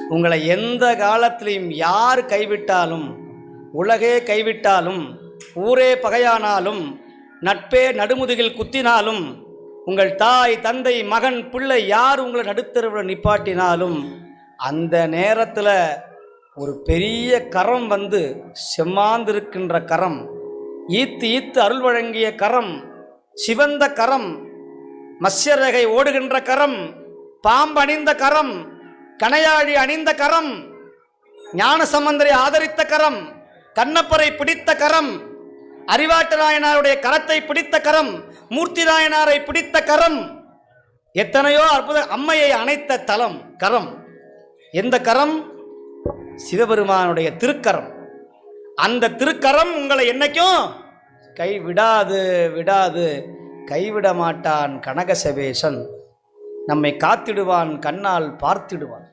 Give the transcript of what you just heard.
உங்களை எந்த காலத்திலையும் யார் கைவிட்டாலும், உலகே கைவிட்டாலும், ஊரே பகையானாலும், நட்பே நடுமுதுகில் குத்தினாலும், உங்கள் தாய் தந்தை மகன் பிள்ளை யார் உங்களை நடுத்தருவில் நிப்பாட்டினாலும், அந்த நேரத்தில் ஒரு பெரிய கரம் வந்து செம்மாந்திருக்கின்ற கரம், ஈத்து ஈத்து அருள் வழங்கிய கரம், சிவந்த கரம், மத்ஸ்யரேகை ஓடுகின்ற கரம், பாம்பு அணிந்த கரம், கணையாழி அணிந்த கரம், ஞானசம்பந்தரை ஆதரித்த கரம், கண்ணப்பரை பிடித்த கரம், அறிவாட்டு நாயனாருடைய கரத்தை பிடித்த கரம், மூர்த்தி நாயனாரை பிடித்த கரம், எத்தனையோ அற்புத அம்மையை அணைத்த தலம் கரம். எந்த கரம்? சிவபெருமானுடைய திருக்கரம். அந்த திருக்கரம் உங்களை என்னைக்கும் கைவிடாது விடாது. கைவிட மாட்டான் கனகசபேசன். நம்மை காத்திடுவான், கண்ணால் பார்த்திடுவான்.